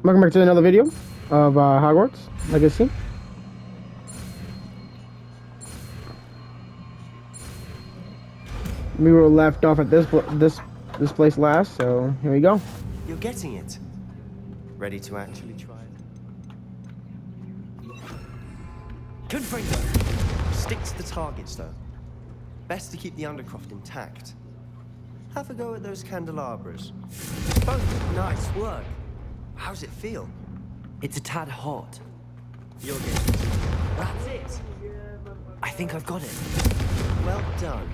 Welcome back to another video of Hogwarts Legacy. We were left off at this place last, so here we go. You're getting it. Ready to actually try it? Confringo. Stick to the targets, though. Best to keep the Undercroft intact. Have a go at those candelabras. Both nice work. How's it feel? It's a tad hot. You'll get it. That's it. I think I've got it. Well done.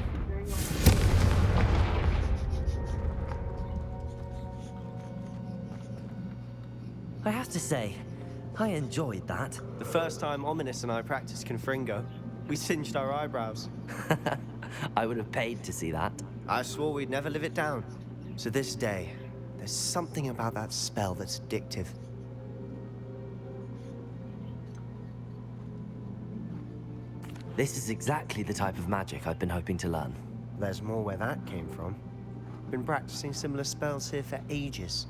I have to say, I enjoyed that. The first time Ominous and I practiced Confringo, we singed our eyebrows. I would have paid to see that. I swore we'd never live it down. To this day, there's something about that spell that's addictive. This is exactly the type of magic I've been hoping to learn. There's more where that came from. Been practicing similar spells here for ages.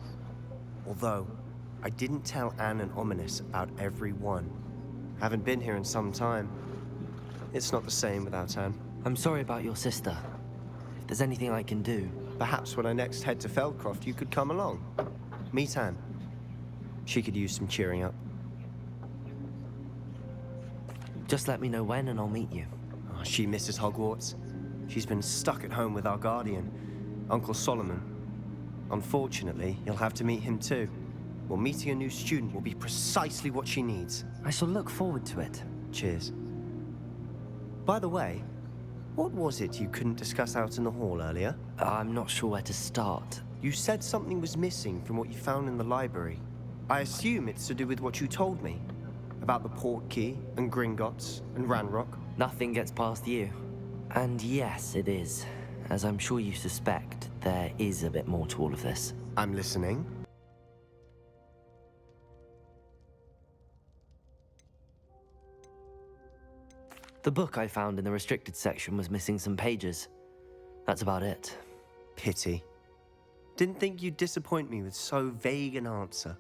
Although, I didn't tell Anne and Ominous about every one. Haven't been here in some time. It's not the same without Anne. I'm sorry about your sister. If there's anything I can do... Perhaps when I next head to Feldcroft, you could come along. Meet Anne. She could use some cheering up. Just let me know when and I'll meet you. Oh, she misses Hogwarts. She's been stuck at home with our guardian, Uncle Solomon. Unfortunately, you'll have to meet him too. Well, meeting a new student will be precisely what she needs. I shall look forward to it. Cheers. By the way, what was it you couldn't discuss out in the hall earlier? I'm not sure where to start. You said something was missing from what you found in the library. I assume it's to do with what you told me. About the Portkey, and Gringotts, and Ranrock. Nothing gets past you. And yes, it is. As I'm sure you suspect, there is a bit more to all of this. I'm listening. The book I found in the restricted section was missing some pages. That's about it. Pity. Didn't think you'd disappoint me with so vague an answer.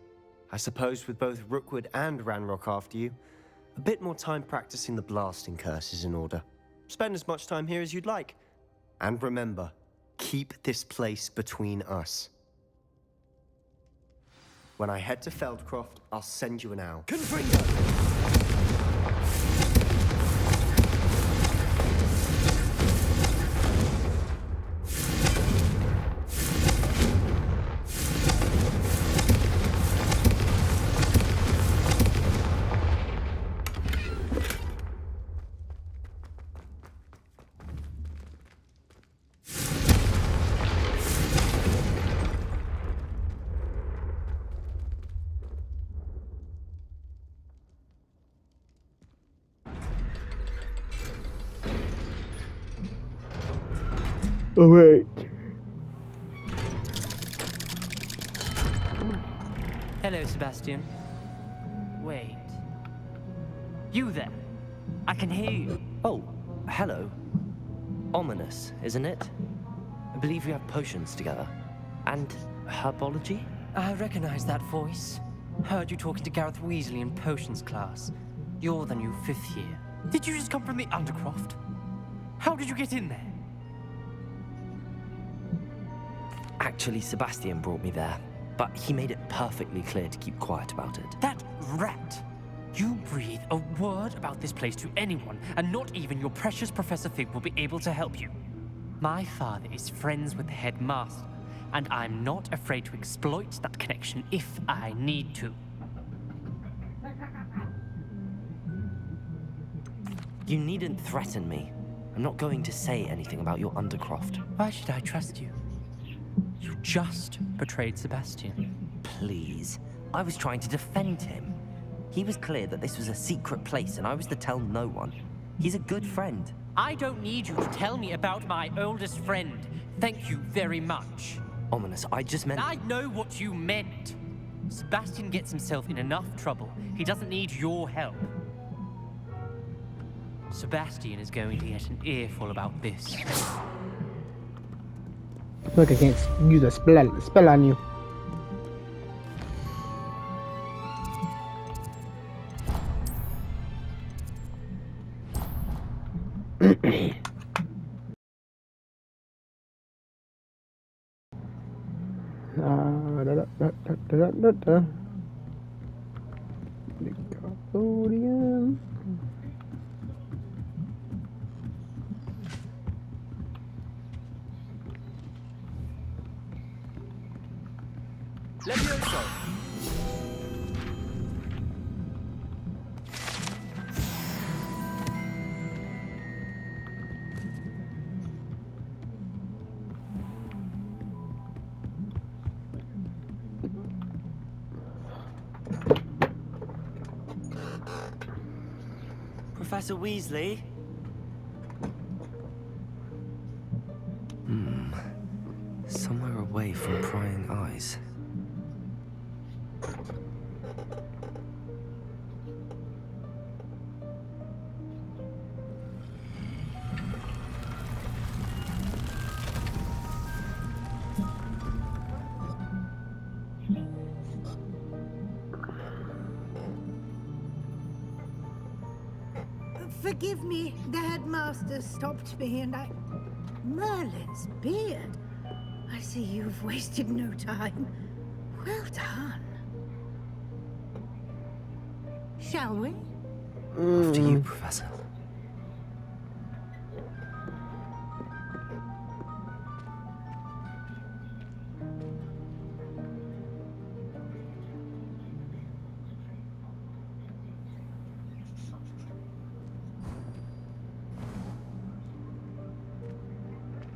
I suppose with both Rookwood and Ranrock after you, a bit more time practicing the blasting curse is in order. Spend as much time here as you'd like. And remember, keep this place between us. When I head to Feldcroft, I'll send you an owl. Confringo! Oh wait. Hello, Sebastian. Wait. You there? I can hear you. Oh, hello. Ominous, isn't it? I believe we have potions together. And herbology? I recognize that voice. Heard you talking to Gareth Weasley in potions class. You're the new 5th year. Did you just come from the Undercroft? How did you get in there? Actually, Sebastian brought me there, but he made it perfectly clear to keep quiet about it. That rat! You breathe a word about this place to anyone, and not even your precious Professor Fig will be able to help you. My father is friends with the headmaster, and I'm not afraid to exploit that connection if I need to. You needn't threaten me. I'm not going to say anything about your Undercroft. Why should I trust you? You just betrayed Sebastian. Please. I was trying to defend him. He was clear that this was a secret place and I was to tell no one. He's a good friend. I don't need you to tell me about my oldest friend. Thank you very much. Ominous, I just meant... I know what you meant. Sebastian gets himself in enough trouble. He doesn't need your help. Sebastian is going to get an earful about this. Look, I can't use a spell on you. Da-da-da-da. Nickelodeon. Levioso! Professor Weasley? Somewhere away from prying eyes. Forgive me, the headmaster stopped me and I... Merlin's beard. I see you've wasted no time. Well done. Shall we? After you, Professor.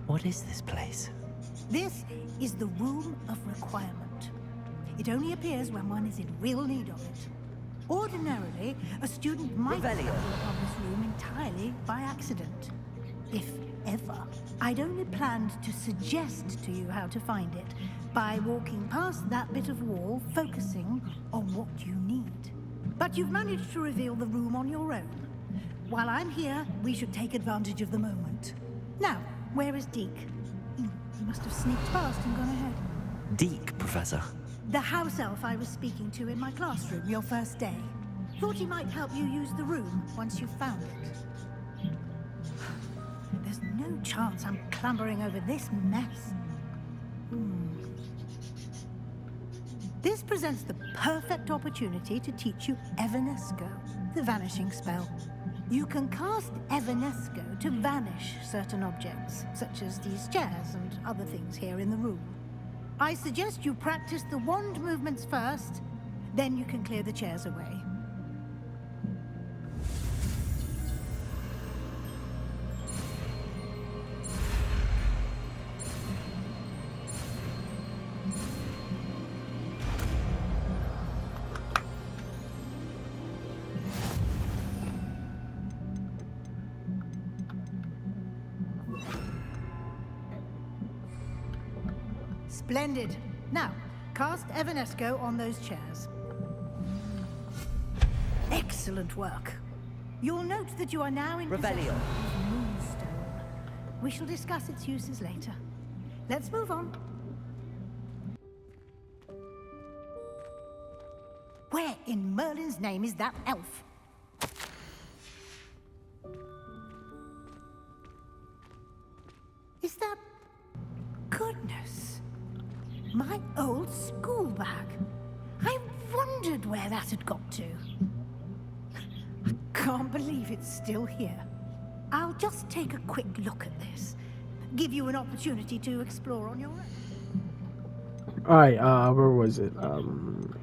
What is this place? This is the Room of Requirement. It only appears when one is in real need of it. Ordinarily, a student might stumble upon this room entirely by accident. If ever. I'd only planned to suggest to you how to find it by walking past that bit of wall, focusing on what you need. But you've managed to reveal the room on your own. While I'm here, we should take advantage of the moment. Now, where is Deke? He must have sneaked past and gone ahead. Deke, Professor. The house elf I was speaking to in my classroom your first day. Thought he might help you use the room once you found it. There's no chance I'm clambering over this mess. This presents the perfect opportunity to teach you Evanesco, the vanishing spell. You can cast Evanesco to vanish certain objects, such as these chairs and other things here in the room. I suggest you practice the wand movements first, then you can clear the chairs away. Splendid. Now, cast Evanesco on those chairs. Excellent work. You'll note that you are now in possession of Moonstone. We shall discuss its uses later. Let's move on. Where in Merlin's name is that elf? Is that... Goodness. My old school bag. I wondered where that had got to. I can't believe it's still here. I'll just take a quick look at this. Give you an opportunity to explore on your own. Alright, where was it? I'm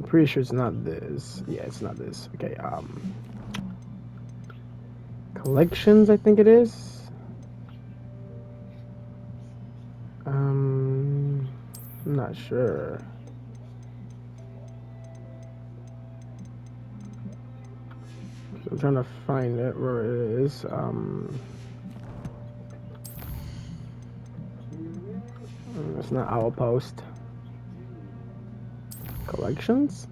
pretty sure it's not this. Yeah, it's not this. Okay, collections, I think it is. I'm not sure. I'm trying to find it where it is. It's not Owl Post. Collections?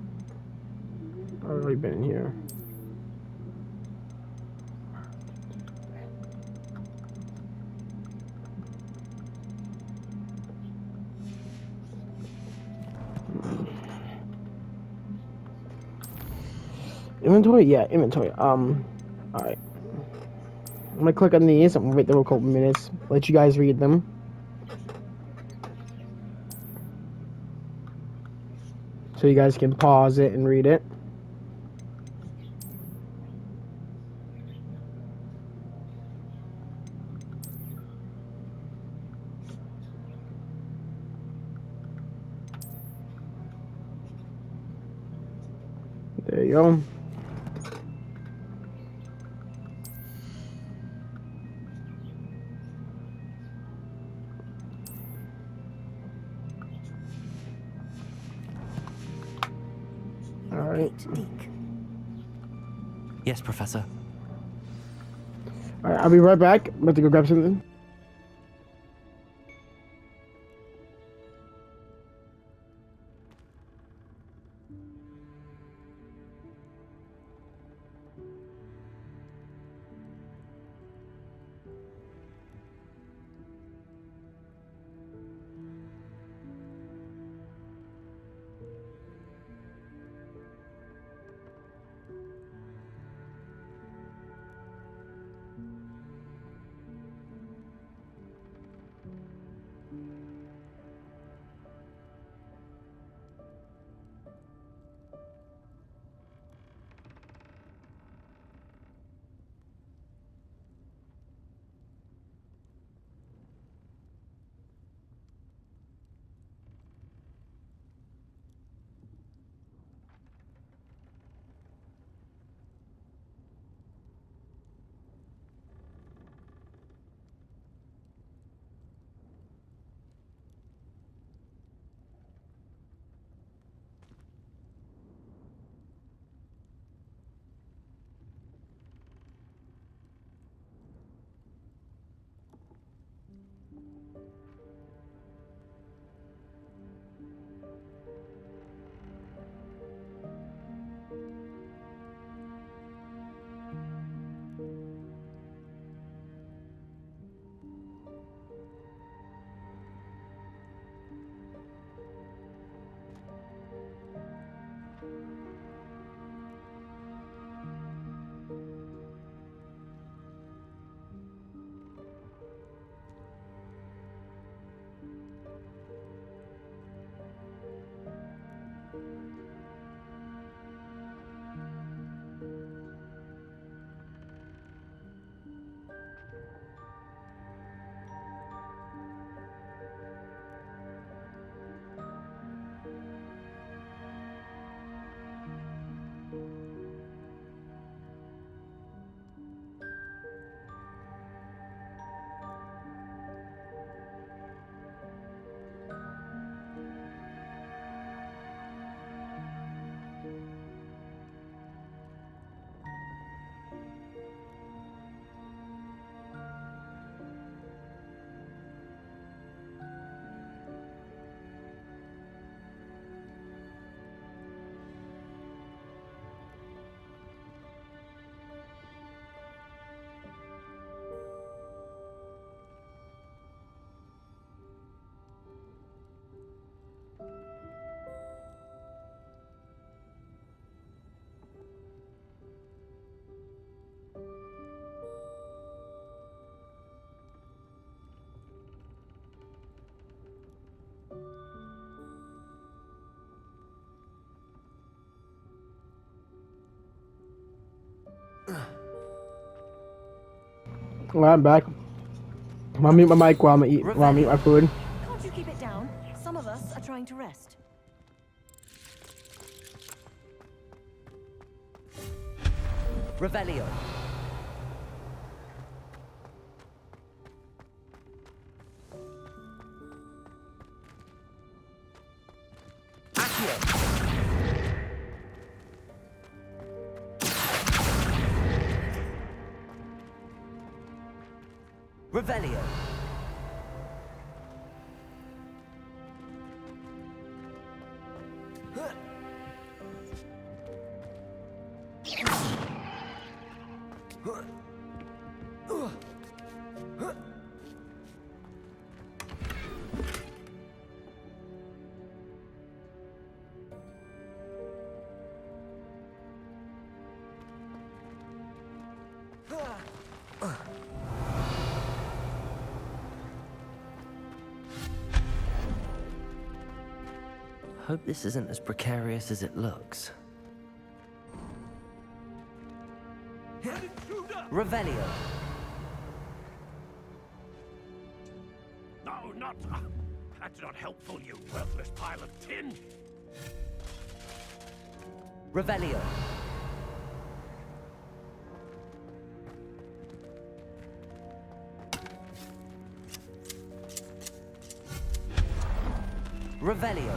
I've already been here. Inventory? Yeah, inventory. Alright. I'm gonna click on these. I'm gonna wait there for a couple minutes. Let you guys read them. so you guys can pause it and read it. There you go. You All right. locate Deke. Yes, Professor. All right, I'll be right back. I'm about to go grab something. Well, I'm back. I'll mute my mic while I'm eating my food. Can't you keep it down? Some of us are trying to rest. Revelio. Accio. Revelio. Hope this isn't as precarious as it looks. Revelio. No, not... that's not helpful, you worthless pile of tin. Revelio. Revelio.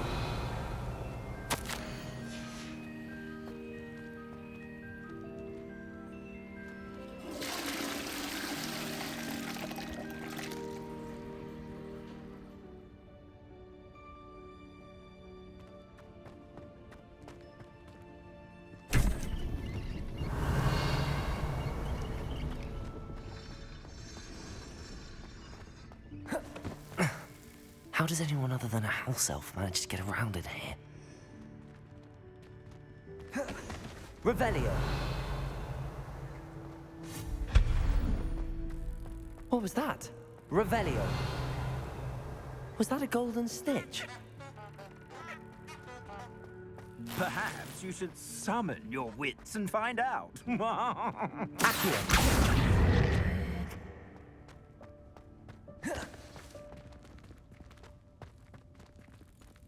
How does anyone other than a house elf manage to get around in here? Revelio. What was that? Revelio. Was that a golden stitch? Perhaps you should summon your wits and find out. Accio.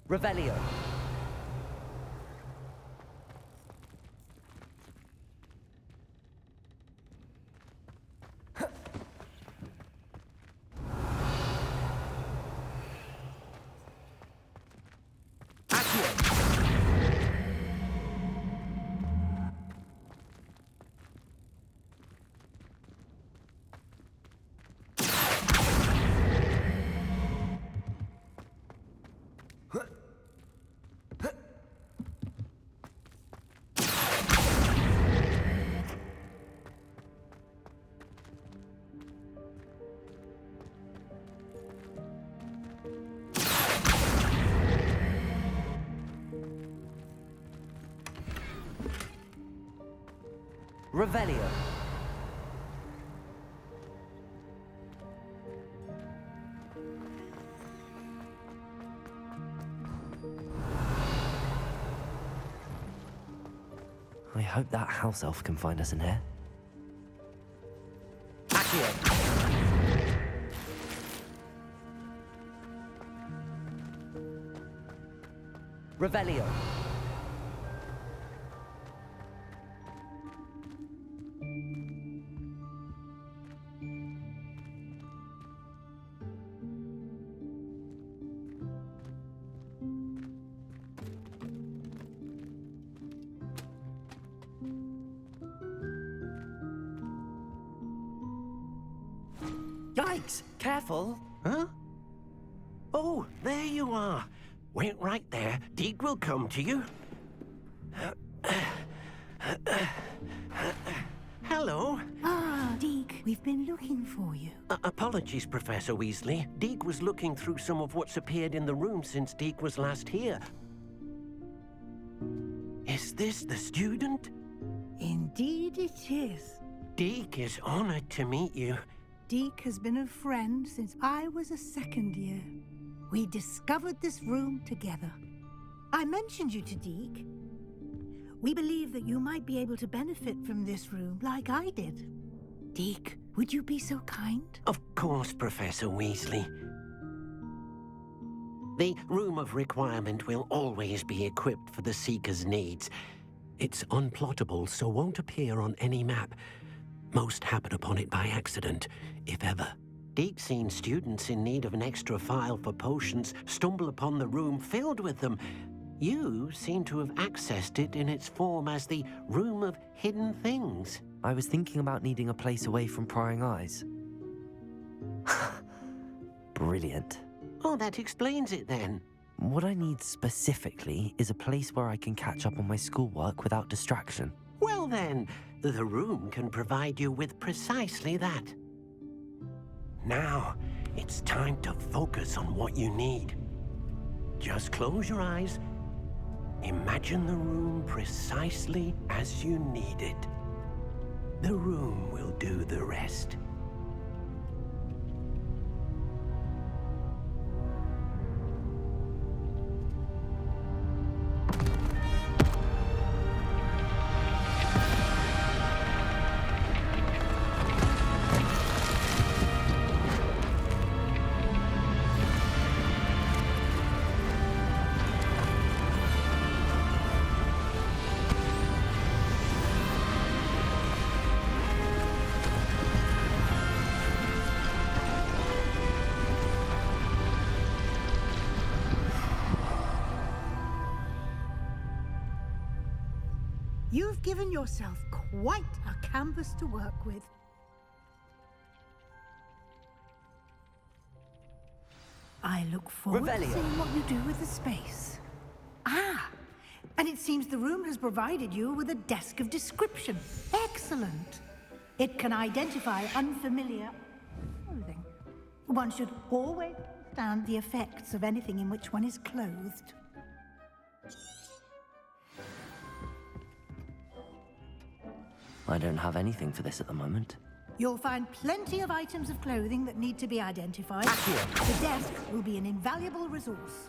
Revelio. Revelio. I hope that house elf can find us in here. Accio. Revelio. Yikes! Careful! Huh? Oh, there you are. Wait right there. Deek will come to you. Hello. Ah, Deke, we've been looking for you. Apologies, Professor Weasley. Deek was looking through some of what's appeared in the room since Deek was last here. Is this the student? Indeed it is. Deek is honored to meet you. Deke has been a friend since I was a second year. We discovered this room together. I mentioned you to Deke. We believe that you might be able to benefit from this room like I did. Deke, would you be so kind? Of course, Professor Weasley. The Room of Requirement will always be equipped for the Seeker's needs. It's unplottable, so won't appear on any map. Most happen upon it by accident, if ever. Deke's seen students in need of an extra file for potions stumble upon the room filled with them. You seem to have accessed it in its form as the Room of Hidden Things. I was thinking about needing a place away from prying eyes. Brilliant. Oh, that explains it then. What I need specifically is a place where I can catch up on my schoolwork without distraction. Well then, the room can provide you with precisely that. Now, it's time to focus on what you need. Just close your eyes. Imagine the room precisely as you need it. The room will do the rest. You've given yourself quite a canvas to work with. I look forward to seeing what you do with the space. Ah, and it seems the room has provided you with a desk of description. Excellent. It can identify unfamiliar clothing. One should always understand the effects of anything in which one is clothed. I don't have anything for this at the moment. You'll find plenty of items of clothing that need to be identified. The desk will be an invaluable resource.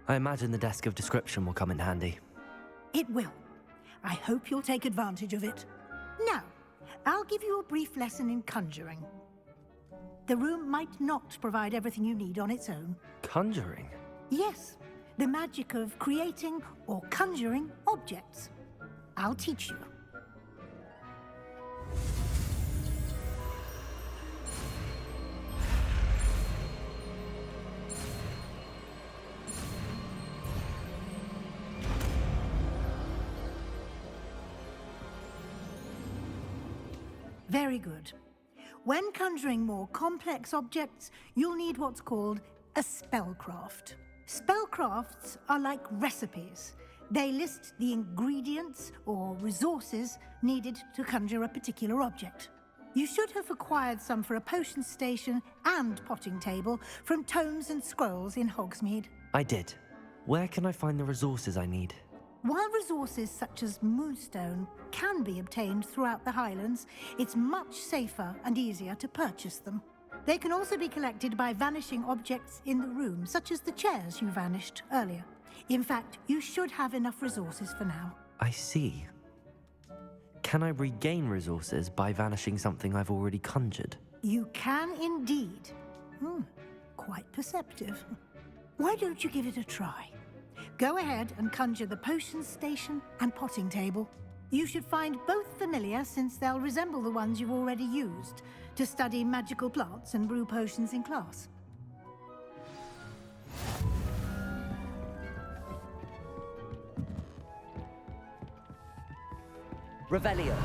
I imagine the desk of description will come in handy. It will. I hope you'll take advantage of it. Now, I'll give you a brief lesson in conjuring. The room might not provide everything you need on its own. Conjuring? Yes, the magic of creating or conjuring objects. I'll teach you. Very good. When conjuring more complex objects, you'll need what's called a spellcraft. Spellcrafts are like recipes. They list the ingredients or resources needed to conjure a particular object. You should have acquired some for a potion station and potting table from tomes and scrolls in Hogsmeade. I did. Where can I find the resources I need? While resources such as Moonstone can be obtained throughout the Highlands, it's much safer and easier to purchase them. They can also be collected by vanishing objects in the room, such as the chairs you vanished earlier. In fact, you should have enough resources for now. I see. Can I regain resources by vanishing something I've already conjured? You can indeed. Quite perceptive. Why don't you give it a try? Go ahead and conjure the potion station and potting table. You should find both familiar, since they'll resemble the ones you've already used to study magical plants and brew potions in class. Revelio.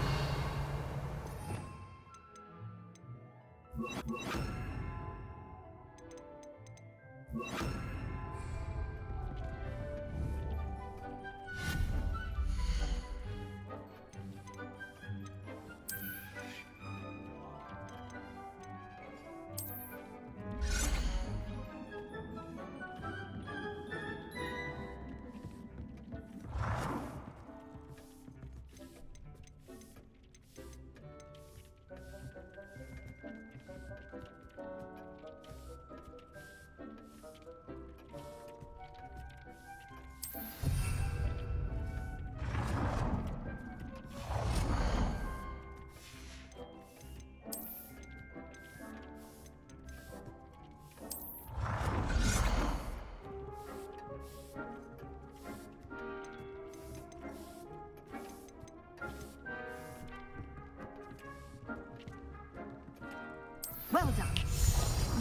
Well done.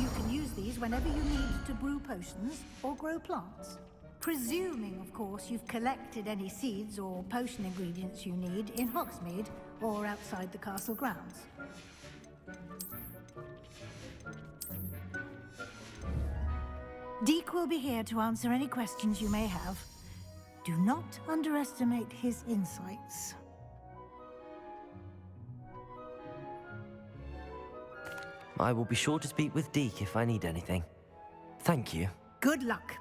You can use these whenever you need to brew potions or grow plants. Presuming, of course, you've collected any seeds or potion ingredients you need in Hogsmeade or outside the castle grounds. Deke will be here to answer any questions you may have. Do not underestimate his insights. I will be sure to speak with Deke if I need anything. Thank you. Good luck.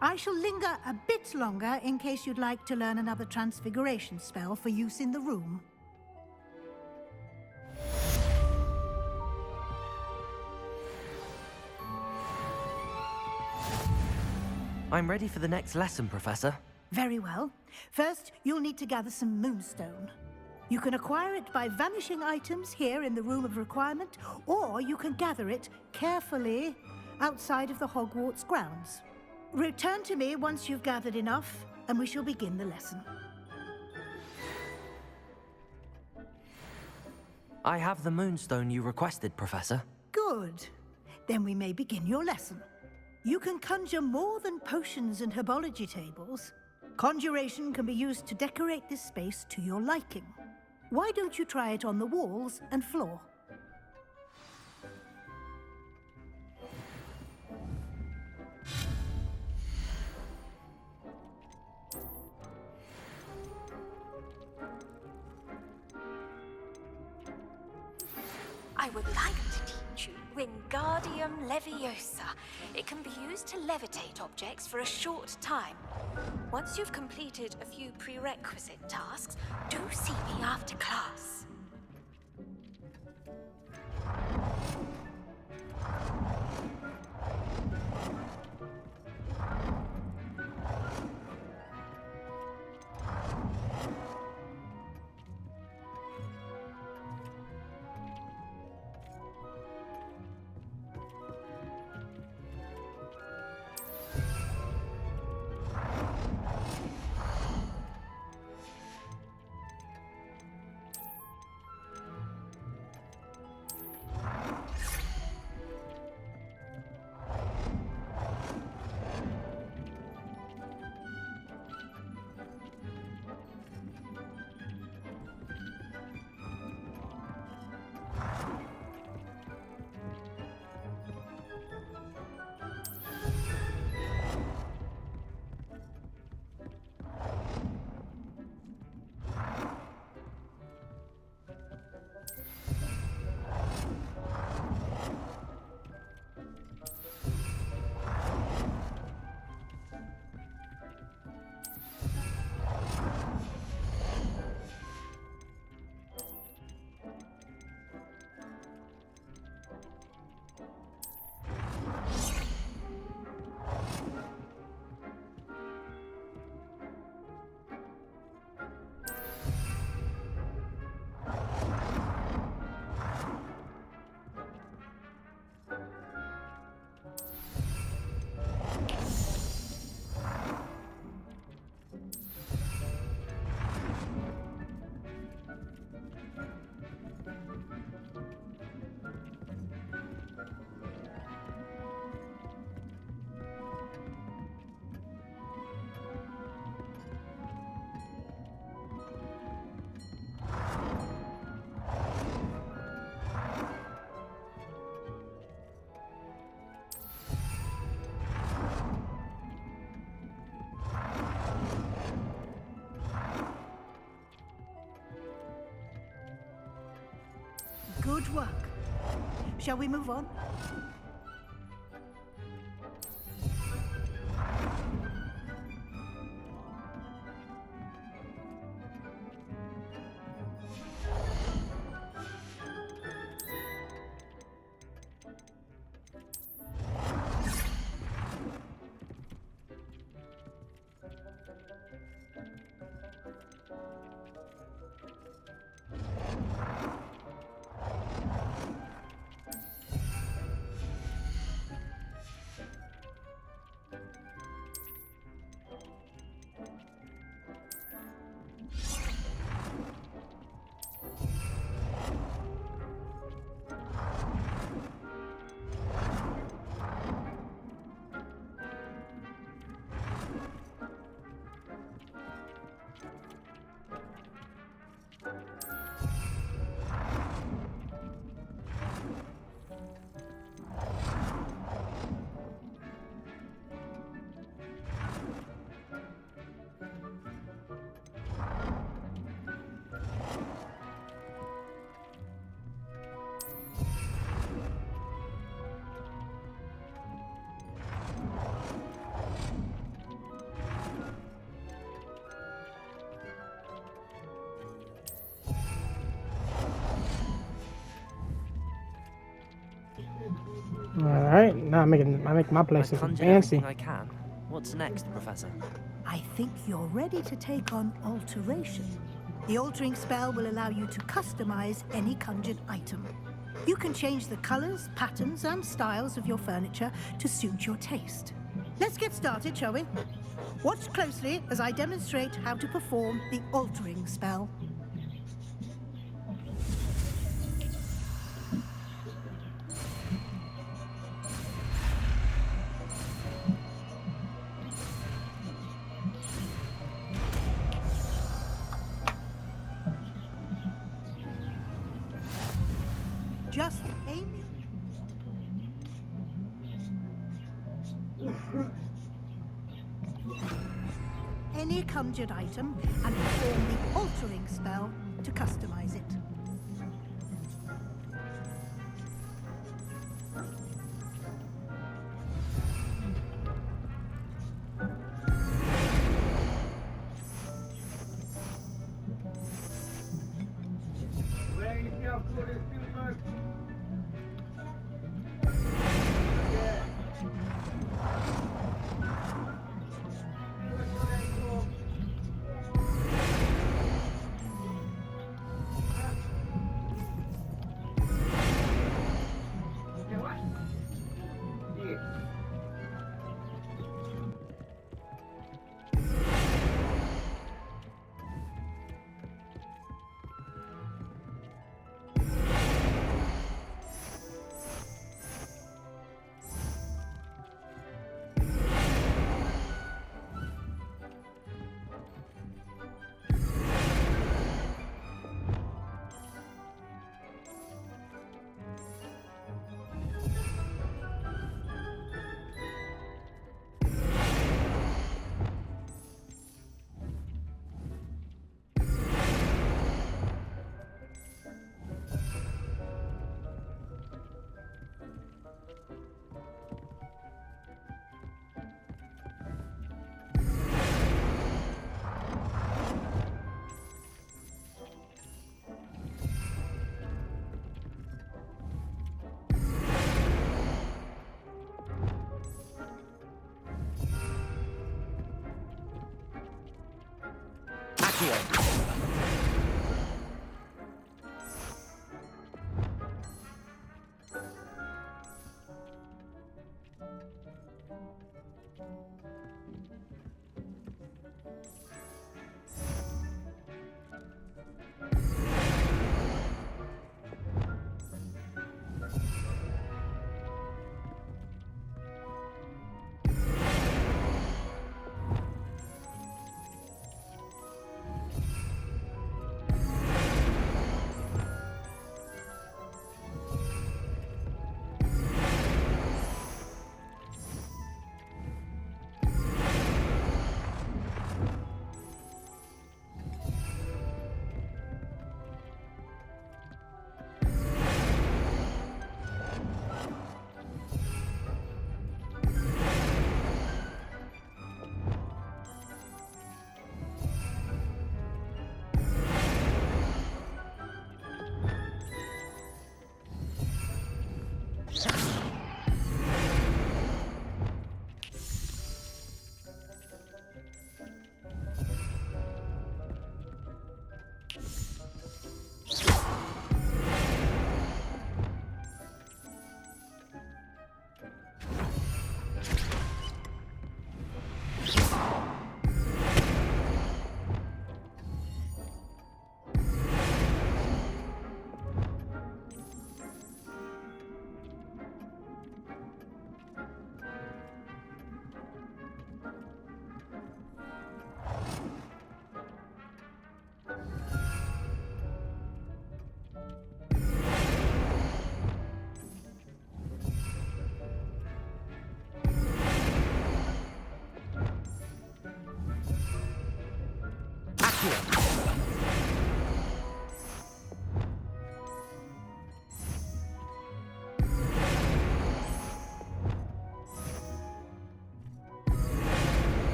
I shall linger a bit longer in case you'd like to learn another transfiguration spell for use in the room. I'm ready for the next lesson, Professor. Very well. First, you'll need to gather some Moonstone. You can acquire it by vanishing items here in the Room of Requirement, or you can gather it carefully outside of the Hogwarts grounds. Return to me once you've gathered enough, and we shall begin the lesson. I have the Moonstone you requested, Professor. Good. Then we may begin your lesson. You can conjure more than potions and herbology tables. Conjuration can be used to decorate this space to your liking. Why don't you try it on the walls and floor? I would like to teach you Wingardium Leviosa. It can be used to levitate objects for a short time. Once you've completed a few prerequisite tasks, do see me after class. Good work. Shall we move on? Alright, now I make my place I've look conjured fancy. everything I can. What's next, Professor? I think you're ready to take on alteration. The altering spell will allow you to customize any conjured item. You can change the colors, patterns, and styles of your furniture to suit your taste. Let's get started, shall we? Watch closely as I demonstrate how to perform the altering spell. Any conjured item and perform the altering spell to customize it.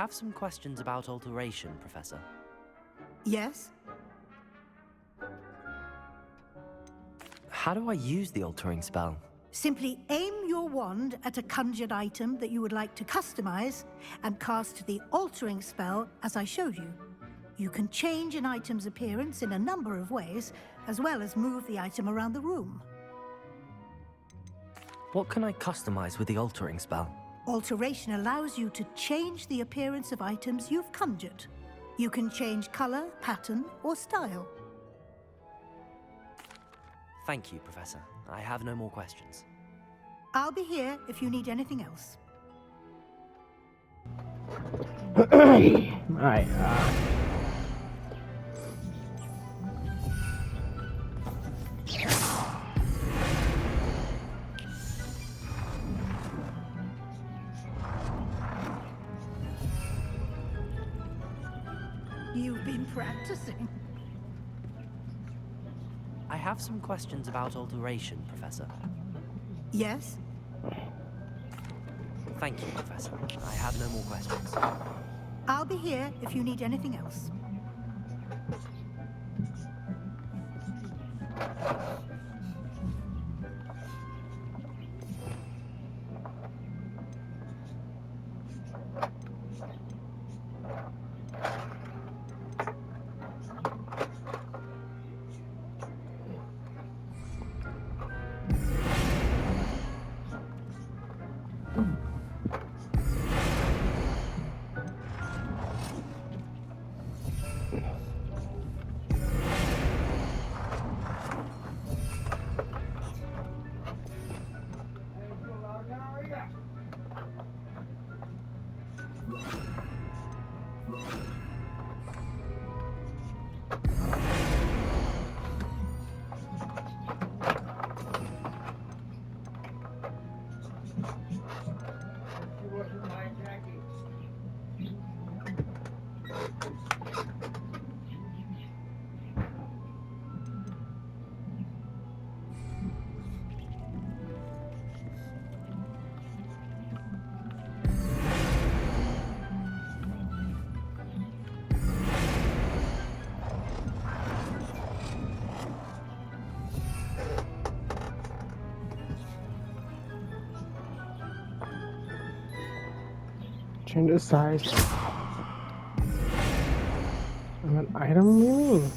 have some questions about alteration, Professor. Yes? How do I use the altering spell? Simply aim your wand at a conjured item that you would like to customize and cast the altering spell as I showed you. You can change an item's appearance in a number of ways, as well as move the item around the room. What can I customize with the altering spell? Alteration allows you to change the appearance of items you've conjured. You can change color, pattern, or style. Thank you, Professor. I have no more questions. I'll be here if you need anything else. Alright, You've been practicing. I have some questions about alteration, Professor. Yes? Thank you, Professor. I have no more questions. I'll be here if you need anything else. change the size of an item, what do you mean?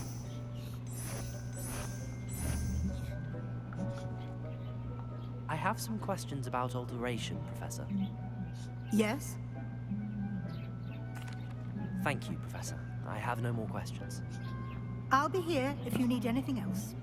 I have some questions about alteration, Professor. Yes? Thank you, Professor. I have no more questions. I'll be here if you need anything else.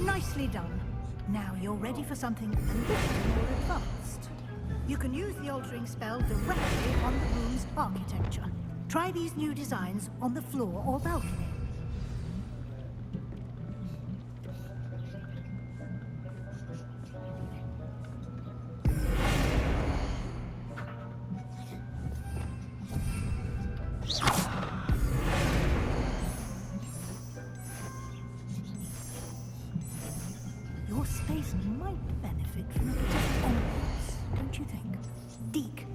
Nicely done. Now you're ready for something a little more advanced. You can use the altering spell directly on the room's architecture. Try these new designs on the floor or balcony. Your space might benefit from a bit of ambience, don't you think? Deke,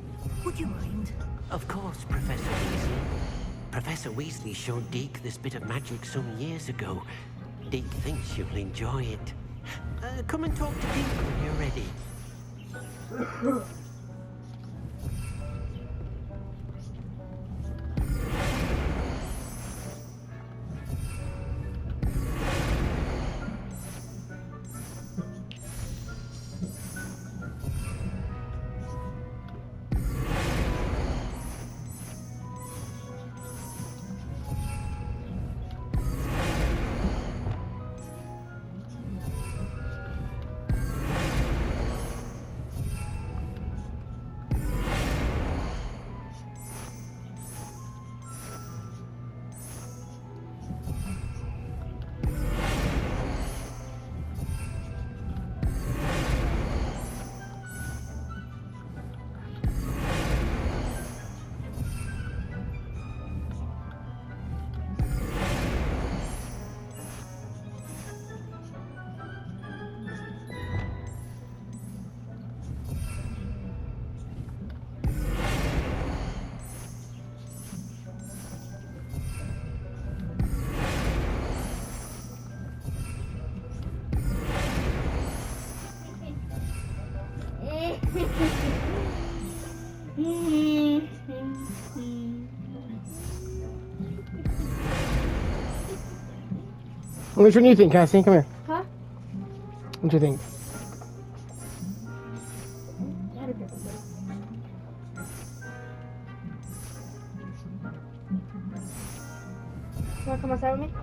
would you mind? Of course, Professor Weasley. Professor Weasley showed Deke this bit of magic some years ago. Deke thinks you'll enjoy it. Come and talk to Deke when you're ready. Which one do you think, Cassie? Come here. Huh? What do you think? You wanna come outside with me?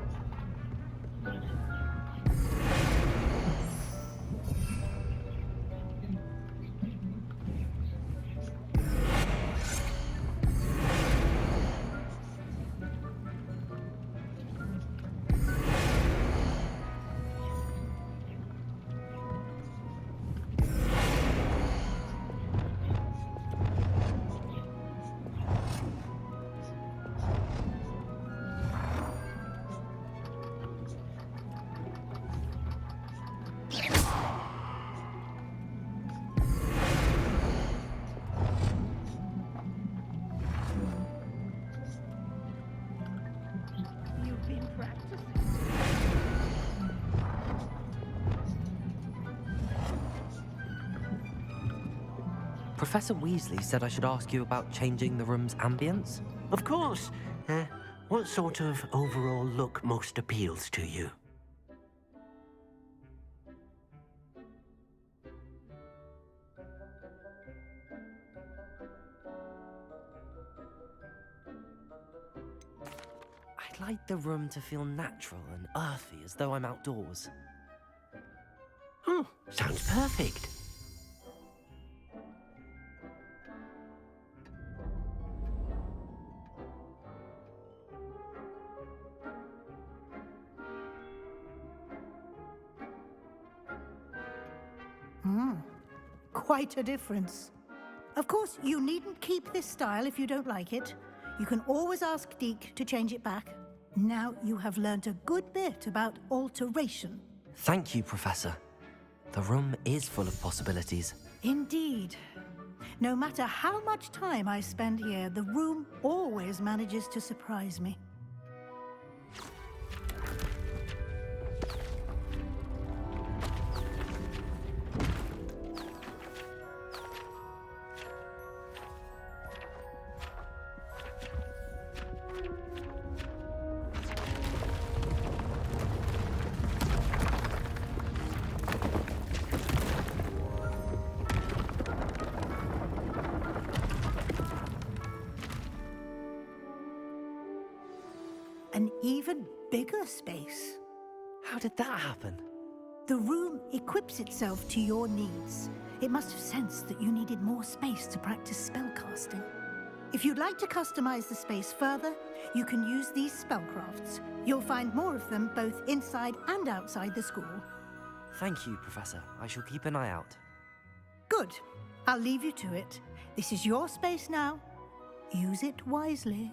You've been practicing. Professor Weasley said I should ask you about changing the room's ambience. Of course. What sort of overall look most appeals to you? I'd like the room to feel natural and earthy, as though I'm outdoors. Oh, sounds perfect. Quite a difference. Of course, you needn't keep this style if you don't like it. You can always ask Deke to change it back. Now you have learnt a good bit about alteration. Thank you, Professor. The room is full of possibilities. Indeed. No matter how much time I spend here, the room always manages to surprise me. An even bigger space. How did that happen? The room equips itself to your needs. It must have sensed that you needed more space to practice spellcasting. If you'd like to customize the space further, you can use these spellcrafts. You'll find more of them both inside and outside the school. Thank you, Professor. I shall keep an eye out. Good. I'll leave you to it. This is your space now. Use it wisely.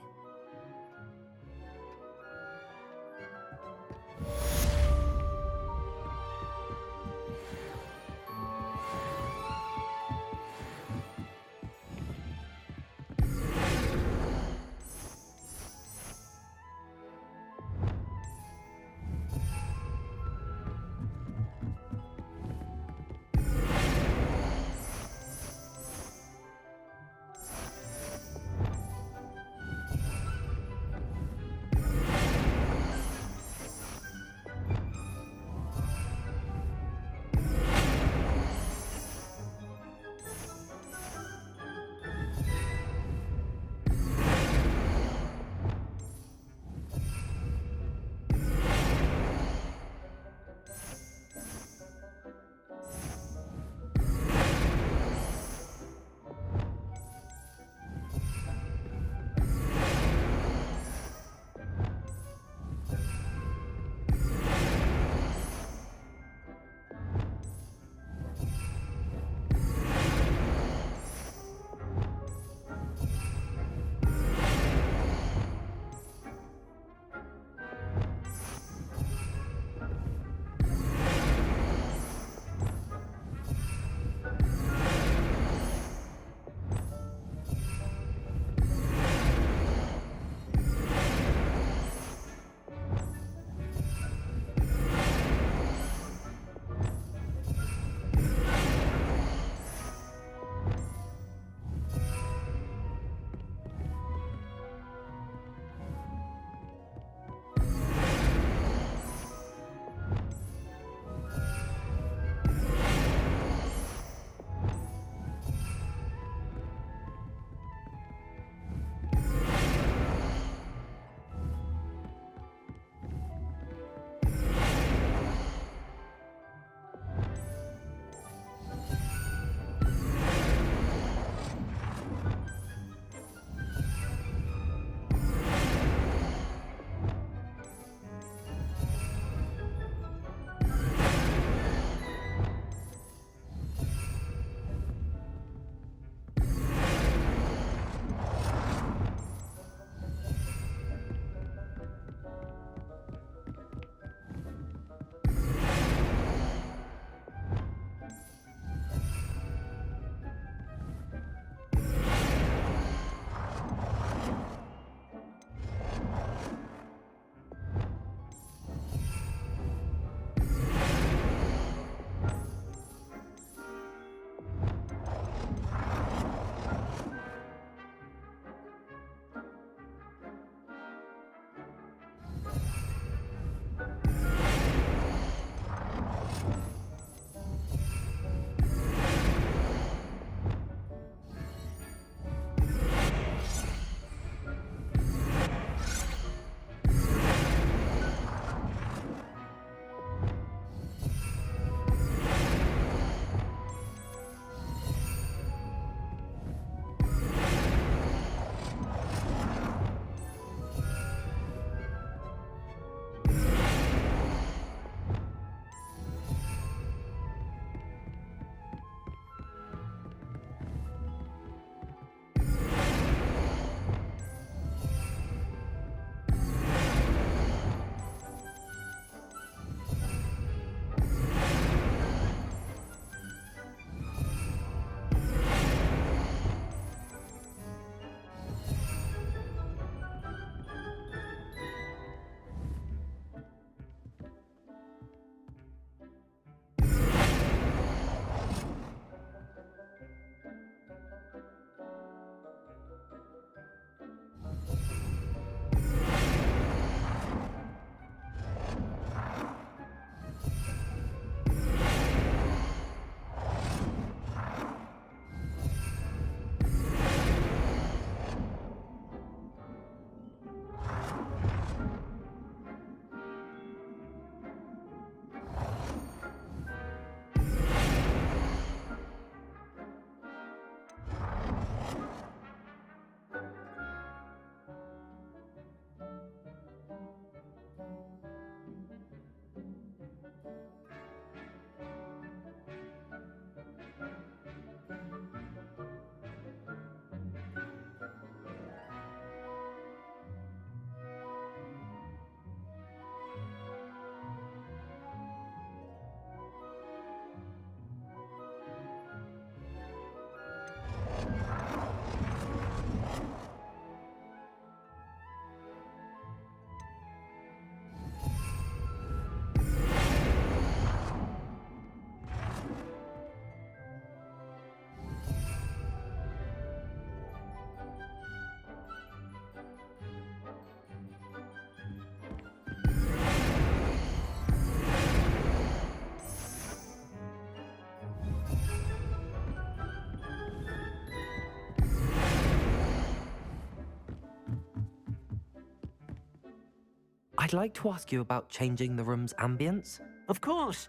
I'd like to ask you about changing the room's ambience. Of course.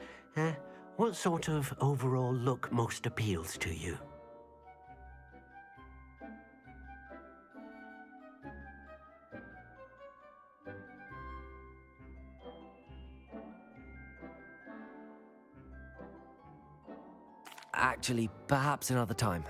What sort of overall look most appeals to you? Actually, perhaps another time.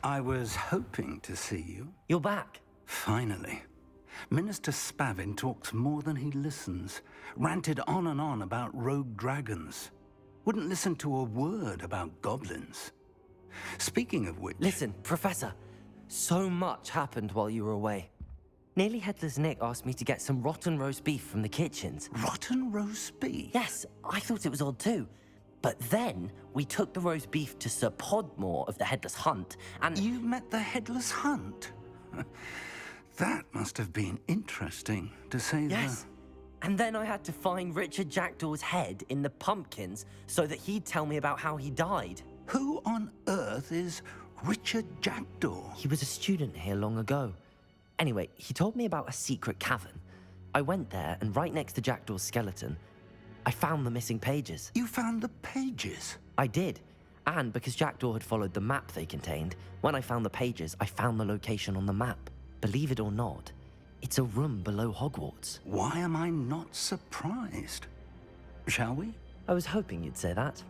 I was hoping to see you. You're back. Finally. Minister Spavin talks more than he listens. Ranted on and on about rogue dragons. Wouldn't listen to a word about goblins. Speaking of which... Listen, Professor. So much happened while you were away. Nearly Headless Nick asked me to get some rotten roast beef from the kitchens. Rotten roast beef? Yes, I thought it was odd too. But then, we took the roast beef to Sir Podmore of the Headless Hunt, and... You met the Headless Hunt? That must have been interesting, to say the... Yes. And then I had to find Richard Jackdaw's head in the pumpkins so that he'd tell me about how he died. Who on earth is Richard Jackdaw? He was a student here long ago. Anyway, he told me about a secret cavern. I went there, and right next to Jackdaw's skeleton, I found the missing pages. You found the pages? I did. And because Jackdaw had followed the map they contained, when I found the pages, I found the location on the map. Believe it or not, it's a room below Hogwarts. Why am I not surprised? Shall we? I was hoping you'd say that.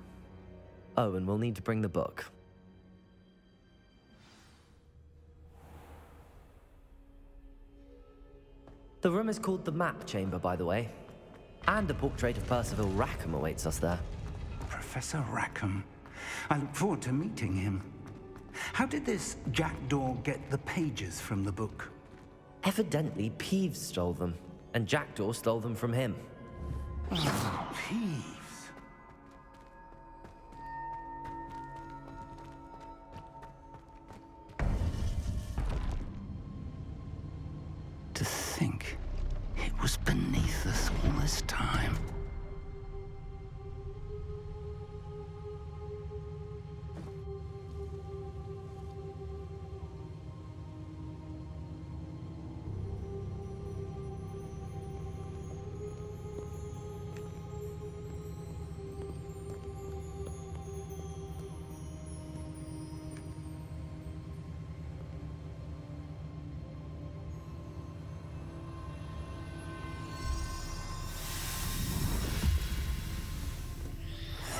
Oh, and we'll need to bring the book. The room is called the Map Chamber, by the way. And a portrait of Percival Rackham awaits us there. Professor Rackham. I look forward to meeting him. How did this Jackdaw get the pages from the book? Evidently, Peeves stole them, and Jackdaw stole them from him. Peeves? To think it was beneath us all this time.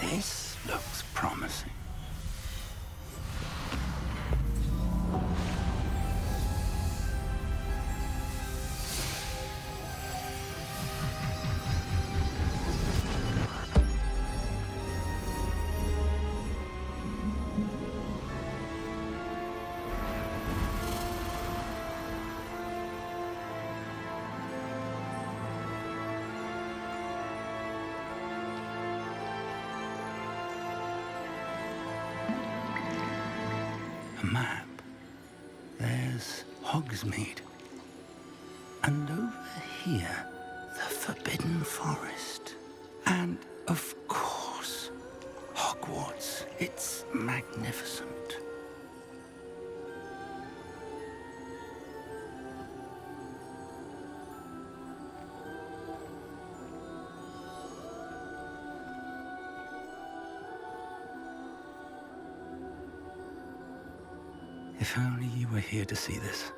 This looks promising. A map. There's Hogsmeade. And over here, the Forbidden Forest. And, of course, Hogwarts. It's magnificent. If only you were here to see this.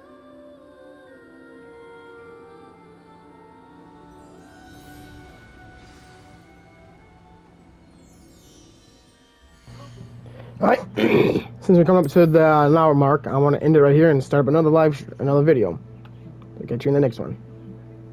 Alright, since we come up to the hour mark, I want to end it right here and start up another video. I'll catch you in the next one.